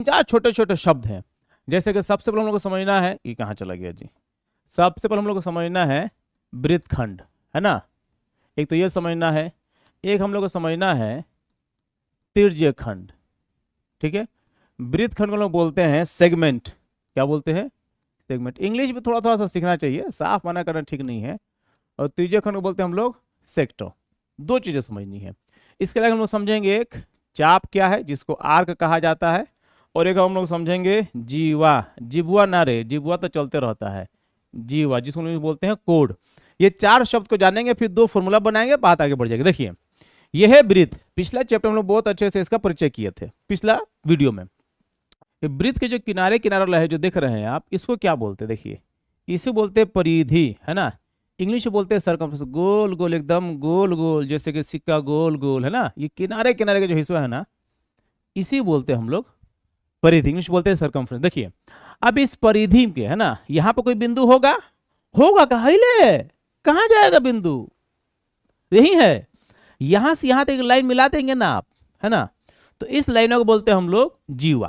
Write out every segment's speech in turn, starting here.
चार छोटे छोटे शब्द हैं। जैसे कि सबसे पहले हम लोग को समझना है, ये कहाँ चला गया जी, सबसे पहले हम लोग को समझना है वृत्तखंड, है ना, एक तो ये समझना है, एक हम लोग को समझना है तिर्यक खंड, ठीक है। वृत्तखंड को लोग बोलते हैं सेगमेंट, क्या बोलते हैं, सेगमेंट। इंग्लिश भी थोड़ा थोड़ा सा सीखना चाहिए, साफ मना करना ठीक नहीं है। और तिर्यक खंड को बोलते हैं हम लोग सेक्टर। दो चीजें समझनी है। इसके अलावा हम लोग समझेंगे एक चाप क्या है जिसको आर्क कहा जाता है, और एक हम लोग समझेंगे जीवा, जिबुआ ना रे, जिबुआ तो चलते रहता है, जीवा जिसको हम बोलते हैं कोड। ये चार शब्द को जानेंगे, फिर दो फॉर्मूला बनाएंगे, बात आगे बढ़ जाएगी। देखिए यह है वृत्त, पिछला चैप्टर हम लोग बहुत अच्छे से इसका परिचय किए थे पिछला वीडियो में। वृत्त के जो किनारे किनारा है जो देख रहे हैं आप, इसको क्या बोलते हैं, देखिए इसे बोलते हैं परिधि, है ना, इंग्लिश में बोलते हैं सरकमफ्रेंस, गोल गोल एकदम गोल गोल, जैसे कि सिक्का गोल गोल, है ना, ये किनारे किनारे का जो हिस्सा है ना, इसी बोलते हैं हम लोग परिधि, इंग्लिश बोलते हैं सरकमफ्रेंस। देखिए अब इस परिधि के, है ना, यहाँ पर कोई बिंदु होगा, होगा कहाँ जाएगा बिंदु, यही है, यहां से यहां तक एक लाइन मिला देंगे ना आप, है ना, तो इस लाइनों को बोलते हैं हम लोग जीवा,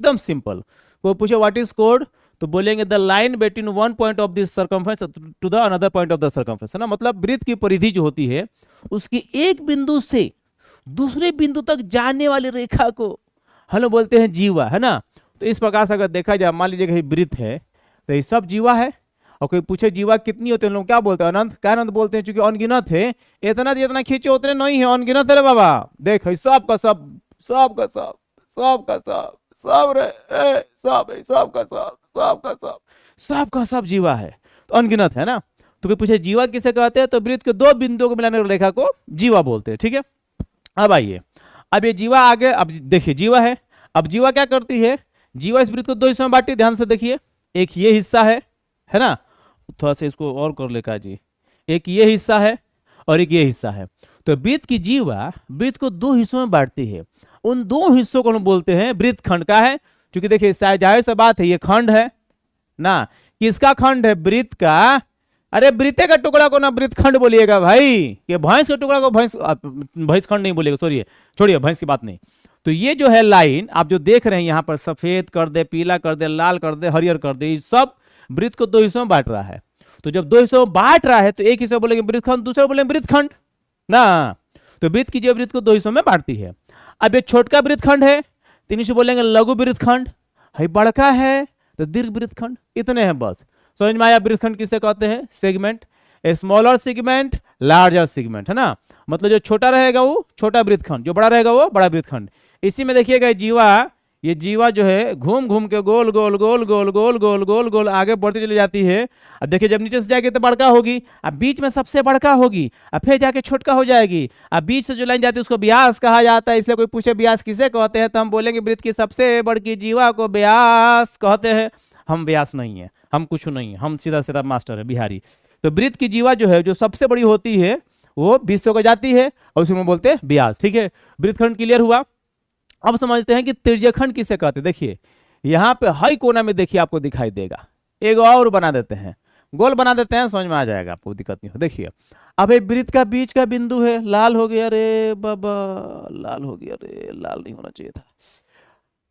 एकदम सिंपल। वो पूछे व्हाट इज कोड, तो बोलेंगे the line between one point of this circumference to the another point of the circumference, है ना, मतलब वृत्त की परिधि जो होती है उसकी एक बिंदु से दूसरे बिंदु तक जाने वाली रेखा को हम लोग बोलते हैं जीवा, है ना। तो इस प्रकार से अगर देखा जाए, मान लीजिए कि वृत्त है तो ये सब जीवा है, और कोई पूछे जीवा कितनी होती है, लोग क्या बोलते हैं, अनंत, क्या अनंत बोलते हैं, क्योंकि अनगिनत है, इतना जितना खींचे उतने नहीं है, अनगिनत है रे बाबा, देख सब का सब, सब का सब, सब का सब, सब रे सब है, सब का सब, सब का सब, सब का सब जीवा है, तो अनगिनत है ना। तो कोई पूछे जीवा किसे कहते हैं, तो वृत्त के दो बिंदुओं को मिलाने वाली रेखा को जीवा बोलते हैं, ठीक है। अब आइए, अब ये जीवा आगे, अब देखिए जीवा है, अब जीवा क्या करती है, जीवा इस वृत्त को दो हिस्सों में बांटती, ध्यान से देखिए, एक ये हिस्सा है ना, थोड़ा सा इसको और कर लेगा जी, एक ये हिस्सा है और एक ये हिस्सा है। तो वृत्त की जीवा वृत्त को दो हिस्सों में बांटती है, उन दो हिस्सों को हम बोलते हैं वृत्त खंड का है, क्योंकि देखिए जाहिर सी बात है ये खंड है ना, किसका खंड है, वृत्त का, अरे वृत्ते का टुकड़ा को ना वृत्त खंड बोलिएगा भाई, ये भैंस के टुकड़ा को भैंस खंड नहीं बोलिएगा, सॉरी छोड़िए भैंस की बात नहीं। तो ये जो है लाइन आप जो देख रहे हैं यहाँ पर, सफेद कर दे, पीला कर दे, लाल कर दे, हरियर कर दे, ये सब वृत्त को दो हिस्सों में बांट रहा है। तो जब दो हिस्सों में बांट रहा है तो एक हिस्सा बोलेंगे वृत्तखंड, दूसरा बोलेंगे वृत्तखंड ना, तो वृत्त की वृत्त को दो हिस्सों में बांटती है। अब ये छोटका वृत्तखंड है तो इन्हीं से बोलेंगे लघु वृत्तखंड, है बड़का है तो दीर्घ वृत्तखंड, इतने हैं बस। समझ में आया, वृत्तखंड किसे कहते हैं, segment, smaller segment, larger segment, है ना, मतलब जो छोटा रहेगा वो छोटा वृत्तखंड, जो बड़ा रहेगा वो बड़ा वृत्तखंड। इसी में देखिएगा जीवा, ये जीवा जो है घूम घूम के गोल गोल गोल गोल गोल गोल गोल गोल आगे बढ़ती चली जाती है। अब देखिए जब नीचे से जाएगी तो बड़का होगी, अब बीच में सबसे बड़का होगी, अब फिर जाके छोटका हो जाएगी, अब बीच से जो लाइन जाती है उसको व्यास कहा जाता है। इसलिए कोई पूछे व्यास किसे कहते हैं, तो हम बोलेंगे वृत्त की सबसे बड़ी जीवा को व्यास कहते हैं। हम व्यास नहीं है, हम कुछ नहीं है, हम सीधा सीधा मास्टर है बिहारी। तो वृत्त की जीवा जो है जो सबसे बड़ी होती है वो 20 को जाती है और उसको बोलते हैं व्यास, ठीक है। वृत्तखंड क्लियर हुआ। अब समझते हैं कि तिर्यकखंड किसे कहते हैं। देखिए यहाँ पे हाई कोना में देखिए आपको दिखाई देगा, एक और बना देते हैं, गोल बना देते हैं, समझ में आ जाएगा, आपको दिक्कत नहीं हो। देखिए अब एक वृत्त का बीच का बिंदु है, लाल हो गया, अरे बाबा लाल हो गया, अरे लाल नहीं होना चाहिए था।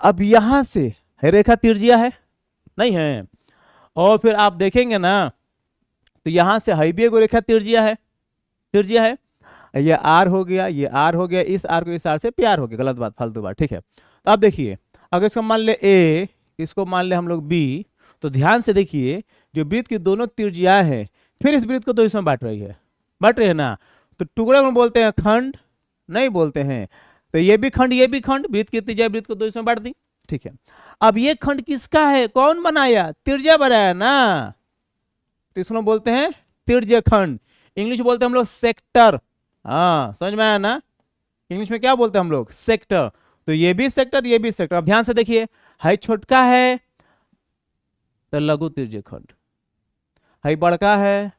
अब यहां से है रेखा तिरजिया है, नहीं है, और फिर आप देखेंगे ना तो यहां से हाईबी को रेखा तिरजिया है, तिरजिया है, ये आर हो गया, ये आर हो गया, इस आर को इस आर से प्यार हो गया, गलत बात, फालतू बात, ठीक है। तो आप देखिए अगर इसको मान ले ए, इसको मान ले हम लोग बी, तो ध्यान से देखिए जो वृत्त की दोनों त्रिज्या है फिर इस वृत्त को दो हिस्सों में बांट रही है ना, तो टुकड़े को बोलते हैं खंड, नहीं बोलते हैं। तो ये भी खंड, ये भी खंड, वृत्त की त्रिज्या वृत्त को दो हिस्सों में बांट दी, ठीक है। अब ये खंड किसका है, कौन बनाया, त्रिज्या बनाया ना, तो इसको बोलते हैं त्रिज्या खंड, इंग्लिश बोलते हैं हम लोग सेक्टर। हाँ समझ में आया ना, इंग्लिश में क्या बोलते हैं हम लोग, सेक्टर। तो ये भी सेक्टर, ये भी सेक्टर। अब ध्यान से देखिए, है छोटका है तो लघु त्रिज्यक खंड, है बड़का है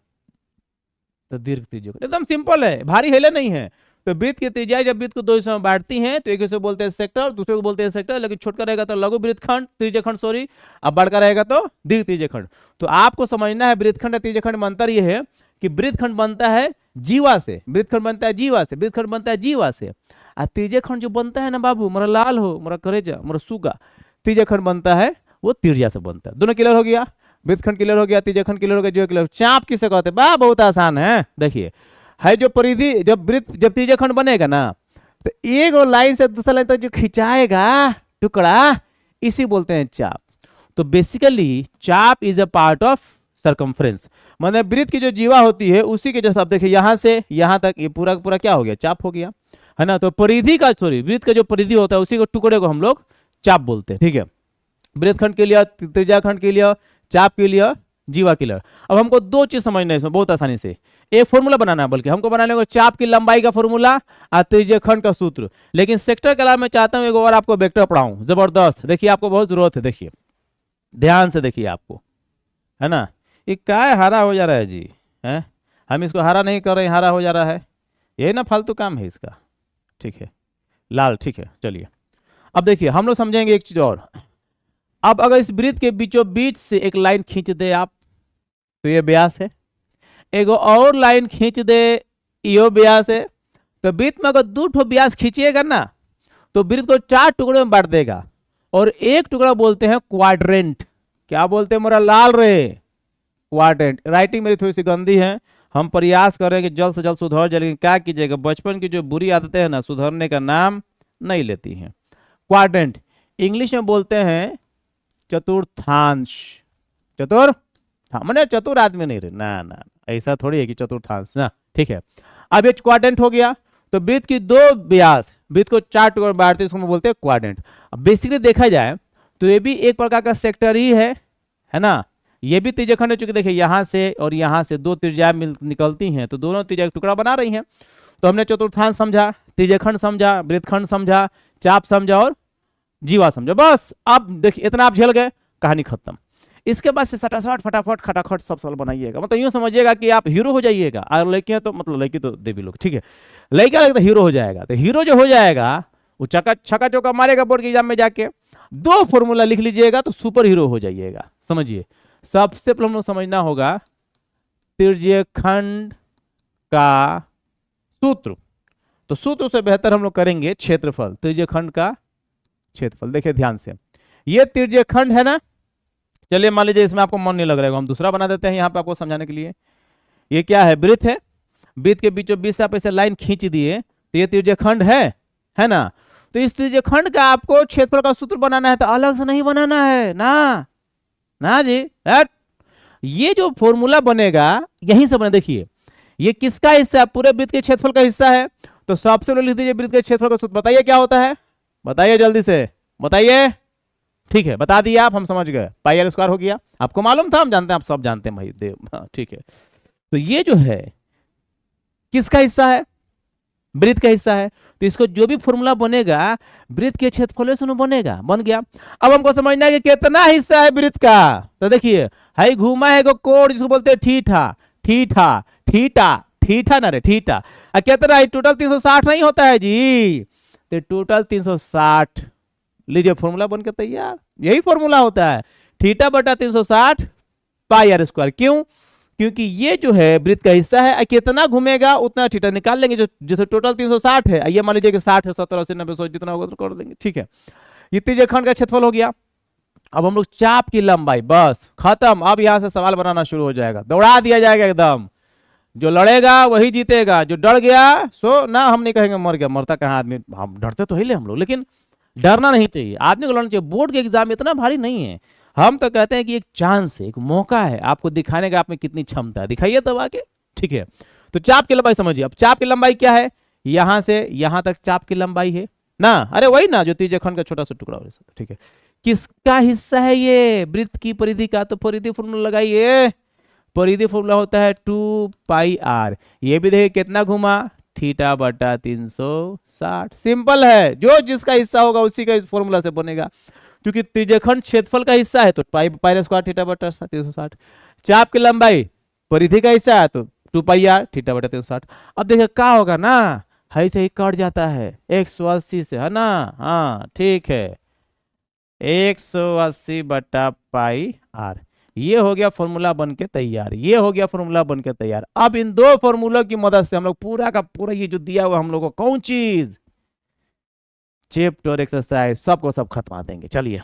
तो दीर्घ त्रिज्यक खंड, एकदम सिंपल है, भारी हेले नहीं है। तो वृत्त की त्रिज्या जब वृत्त को दो हिस्सों में बांटती हैं तो एक हिस्से बोलते हैं सेक्टर, दूसरे को बोलते हैं सेक्टर, लेकिन छोटका रहेगा तो लघु वृत्तखंड, त्रिज्यक खंड सॉरी, अब बड़का रहेगा तो दीर्घ त्रिज्यक खंड। तो आपको समझना है वृत्तखंड और त्रिज्यक खंड में अंतर यह है कि वृत्तखंड बनता है जीवा से, वृत्तखंड बनता है जीवा से, वृत्तखंड बनता है जीवा से। तीजे खंड जो बनता है ना बाबू, मोरा लाल हो, मोरा करेजा, मोरा सुगा, तीजे खंड बनता है वो तिर्जा से बनता है। दोनों क्लियर हो गया, वृत्तखंड क्लियर हो गया, तीजे खंड क्लियर हो गया, जो क्लियर। चाप किसे कहते हैं बा, बहुत आसान है। देखिए है जो परिधि, जब वृत्त, जब तीजे खंड बनेगा ना, तो एक और लाइन से दूसरा लाइन तक जो खिंचाएगा टुकड़ा, इसी बोलते हैं चाप। तो बेसिकली चाप is a part of circumference, मतलब वृत्त की जो जीवा होती है उसी के जैसा। आप देखिए यहाँ से यहाँ तक ये पूरा पूरा क्या हो गया, चाप हो गया, है ना। तो परिधि का, सॉरी, वृत्त का जो परिधि होता है उसी को टुकड़े को हम लोग चाप बोलते हैं, ठीक है। वृत्तखंड के लिए, त्रिज्या खंड के लिए, चाप के लिए, जीवा के लिए। अब हमको दो चीज समझना है इसमें बहुत आसानी से, एक फॉर्मूला बनाना है, बल्कि हमको बनाने को चाप की लंबाई का फॉर्मूला और त्रिज्या खंड का सूत्र। लेकिन सेक्टर के अलावा मैं चाहता हूं एक और आपको वेक्टर पढ़ाऊं, जबरदस्त। देखिए आपको बहुत जरूरत है, देखिए ध्यान से देखिए आपको, है ना। ये क्या है, हरा हो जा रहा है जी, है, हम इसको हरा नहीं कर रहे, हरा हो जा रहा है, यही ना फालतू काम है इसका, ठीक है। लाल, ठीक है, चलिए अब देखिए हम लोग समझेंगे एक चीज और। अब अगर इस वृत्त के बीचों बीच से एक लाइन खींच दे आप, तो ये व्यास है। एक और लाइन खींच दे, यो व्यास है। तो वृत्त में अगर दो ठो व्यास खींचिएगा ना, तो वृत्त को चार टुकड़े में बांट देगा, और एक टुकड़ा बोलते हैं क्वाड्रेंट। क्या बोलते हैं मोरा लाल रे, क्वाड्रेंट। राइटिंग मेरी थोड़ी सी गंदी है, हम प्रयास करें कि जल्द से जल्द सुधर जाए, लेकिन क्या कीजिएगा, बचपन की जो बुरी आदतें हैं ना, सुधरने का नाम नहीं लेती हैं। क्वाड्रेंट इंग्लिश में बोलते हैं चतुर्थांश। मैंने चतुर आदमी नहीं रहे ना, ना ऐसा थोड़ी है कि चतुर्थांश ना, ठीक है। अब ये क्वाड्रेंट हो गया, तो वृत्त की दो व्यास, वृत्त को चार टुकड़े में बांटते हैं, उसको बोलते हैं क्वाड्रेंट। अब बेसिकली देखा जाए तो ये भी एक प्रकार का सेक्टर ही है ना। ये भी त्रिज्याखंड है, चूंकि देखिए यहाँ से और यहाँ से दो त्रिज्या निकलती हैं, तो दोनों त्रिज्या टुकड़ा बना रही हैं। तो हमने चतुर्थांश समझा, त्रिज्याखंड समझा, वृत्तखंड समझा, चाप समझा और जीवा समझा, बस। अब देखिए इतना आप झेल गए, कहानी खत्म। इसके बाद से सटासट फटाफट खटाखट सब सवाल बनाइएगा, मतलब यूं समझिएगा कि आप हीरो हो जाइएगा। और लड़कियां तो, मतलब लड़की तो देवी लोग, ठीक है, लड़का लगता हीरो हो जाएगा। तो हीरो जो हो जाएगा वो छक्का चौका मारेगा बोर्ड के एग्जाम में जाके, दो फॉर्मूला लिख लीजिएगा तो सुपर हीरो हो जाइएगा। समझिए, सबसे पहले हम लोग समझना होगा त्रिज्यखंड का सूत्र। तो सूत्र से बेहतर हम लोग करेंगे क्षेत्रफल, त्रिज्यखंड का क्षेत्रफल। देखिए ध्यान से, ये त्रिज्यखंड है ना। चलिए मान लीजिए इसमें आपको मन नहीं लग रहा है, हम दूसरा बना देते हैं यहाँ पे आपको समझाने के लिए। ये क्या है, वृत्त है, वृत्त के बीचों बीच से आप ऐसे लाइन खींच दिए, तो ये त्रिज्यखंड है ना। तो इस त्रिज्यखंड का आपको क्षेत्रफल का सूत्र बनाना है, तो अलग से नहीं बनाना है ना जी। ये जो फॉर्मूला बनेगा यहीं से बने। देखिए ये किसका हिस्सा है, पूरे वृत्त के क्षेत्रफल का हिस्सा है। तो सबसे पहले लिख दीजिए वृत्त के क्षेत्रफल का सूत्र। बताइए क्या होता है, बताइए जल्दी से बताइए। ठीक है, बता दिया आप, हम समझ गए, पाई आर स्क्वायर हो गया। आपको मालूम था, हम जानते हैं, आप सब जानते हैं भाई देव, ठीक है। तो ये जो है किसका हिस्सा है, वृत्त का हिस्सा है। तो इसको जो भी फॉर्मूला बनेगा वृत्त के क्षेत्रफल से बनेगा, बन गया। अब हमको समझना है कि कितना हिस्सा है वृत्त का। तो देखिए हाई घूमा है कोण, जिसको बोलते हैं ठीठा, ठीठा ठीठा ठीठा ना रे, ठीठा। कितना है, टोटल 360 नहीं होता है जी, तो टोटल 360। लीजिए फॉर्मूला बन के तैयार, यही फॉर्मूला होता है, थीटा बटा 360 पाई आर स्क्वायर। क्यों, क्योंकि ये जो है वृत्त का हिस्सा है, कितना घूमेगा उतना थीटा निकाल लेंगे। जो जैसे टोटल 360 है, ये मान लीजिए कि 60 है, 70 80 90 100 जितना होगा तो कर देंगे, ठीक है। ये त्रिज्यखंड का क्षेत्रफल हो गया। अब हम लोग चाप की लंबाई, बस खत्म। अब यहां से सवाल बनाना शुरू हो जाएगा, दौड़ा दिया जाएगा एकदम। जो लड़ेगा वही जीतेगा, जो डर गया सो ना, हम नहीं कहेंगे मर गया, मरता कहाँ आदमी, हम डरते तो ही हम लोग, लेकिन डरना नहीं चाहिए, आदमी को लड़ना चाहिए। बोर्ड के एग्जाम इतना भारी नहीं है, हम तो कहते हैं कि एक चांस है, एक मौका है आपको दिखाने का आप में कितनी क्षमता है, दिखाइए तब आके, ठीक है। तो चाप की लंबाई समझिए। अब चाप की लंबाई क्या है, यहां से यहां तक चाप की लंबाई है ना, अरे वही ना जो त्रिज्यखंड का छोटा सा टुकड़ा हो, ठीक है। किसका हिस्सा है ये, वृत्त की परिधि का। तो परिधि फॉर्मूला लगाइए, परिधि फॉर्मूला होता है 2 पाई आर। ये भी देखिए कितना घुमा, थीटा बटा 360। सिंपल है, जो जिसका हिस्सा होगा उसी का इस फॉर्मूला से बनेगा। क्योंकि त्रिज्यखंड क्षेत्रफल का हिस्सा है तो पाई पाई स्क्वायर थीटा बटा 360। चाप की लंबाई परिधि का हिस्सा है तो 2 पाई आर थीटा बटा 360। अब देखिए क्या होगा ना, है से ही कट जाता है 180 से, है ना, हाँ ठीक है, 180 बटा पाई आर। ये हो गया फॉर्मूला बन के तैयार, ये हो गया फॉर्मूला बन के तैयार। अब इन दो फॉर्मूलों की मदद से हम लोग पूरा का पूरा ये जो दिया हुआ हम लोग को कौन चीज, चैप्टर एक्सरसाइज सबको सब खत्मा देंगे। चलिए।